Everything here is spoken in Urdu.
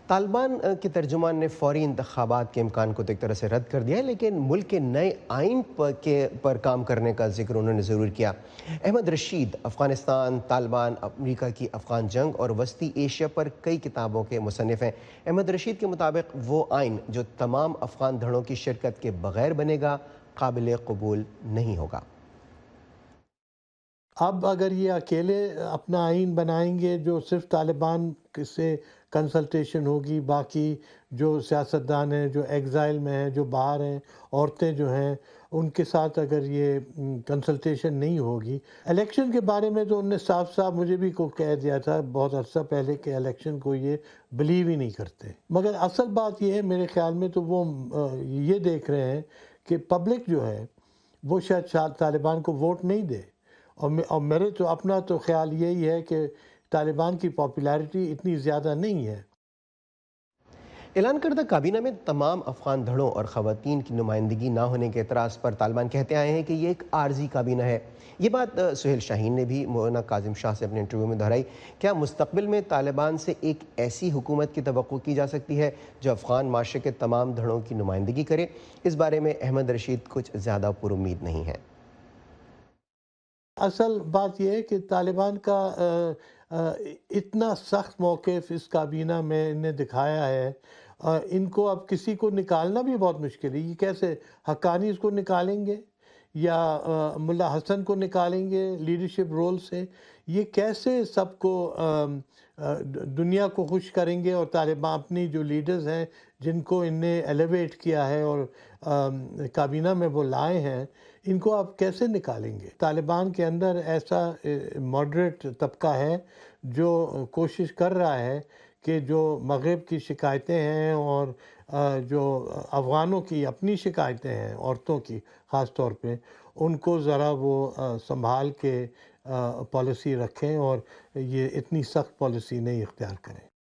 طالبان کے ترجمان نے فوری انتخابات کے امکان کو تو ایک طرح سے رد کر دیا ہے، لیکن ملک کے نئے آئین پر کام کرنے کا ذکر انہوں نے ضرور کیا۔ احمد رشید افغانستان، طالبان، امریکہ کی افغان جنگ اور وسطی ایشیا پر کئی کتابوں کے مصنف ہیں۔ احمد رشید کے مطابق وہ آئین جو تمام افغان دھڑوں کی شرکت کے بغیر بنے گا قابل قبول نہیں ہوگا۔ اب اگر یہ اکیلے اپنا آئین بنائیں گے جو صرف طالبان سے کنسلٹیشن ہوگی، باقی جو سیاستدان ہیں، جو ایگزائل میں ہیں، جو باہر ہیں، عورتیں جو ہیں، ان کے ساتھ اگر یہ کنسلٹیشن نہیں ہوگی۔ الیکشن کے بارے میں تو انہوں نے صاف صاف مجھے بھی کو کہہ دیا تھا بہت عرصہ پہلے کہ الیکشن کو یہ بلیو ہی نہیں کرتے، مگر اصل بات یہ ہے میرے خیال میں تو وہ یہ دیکھ رہے ہیں کہ پبلک جو ہے وہ شاید طالبان کو ووٹ نہیں دے، اور میرے تو اپنا تو خیال یہی ہے کہ طالبان کی پاپولیرٹی اتنی زیادہ نہیں ہے۔ اعلان کردہ کابینہ میں تمام افغان دھڑوں اور خواتین کی نمائندگی نہ ہونے کے اعتراض پر طالبان کہتے آئے ہیں کہ یہ ایک عارضی کابینہ ہے۔ یہ بات سہیل شاہین نے بھی مولانا کاظم شاہ سے اپنے انٹرویو میں دہرائی۔ کیا مستقبل میں طالبان سے ایک ایسی حکومت کی توقع کی جا سکتی ہے جو افغان معاشرے کے تمام دھڑوں کی نمائندگی کرے؟ اس بارے میں احمد رشید کچھ زیادہ پر امید نہیں ہے۔ اصل بات یہ ہے کہ طالبان کا اتنا سخت موقف اس کابینہ میں انہیں دکھایا ہے، ان کو اب کسی کو نکالنا بھی بہت مشکل ہے۔ یہ کیسے حقانی اس کو نکالیں گے یا ملا حسن کو نکالیں گے لیڈرشپ رول سے؟ یہ کیسے سب کو دنیا کو خوش کریں گے؟ اور طالبان اپنی جو لیڈرز ہیں جن کو ان نے ایلیویٹ کیا ہے اور کابینہ میں وہ لائے ہیں، ان کو آپ کیسے نکالیں گے؟ طالبان کے اندر ایسا ماڈریٹ طبقہ ہے جو کوشش کر رہا ہے کہ جو مغرب کی شکایتیں ہیں اور جو افغانوں کی اپنی شکایتیں ہیں، عورتوں کی خاص طور پہ، ان کو ذرا وہ سنبھال کے پالیسی رکھیں اور یہ اتنی سخت پالیسی نہیں اختیار کریں۔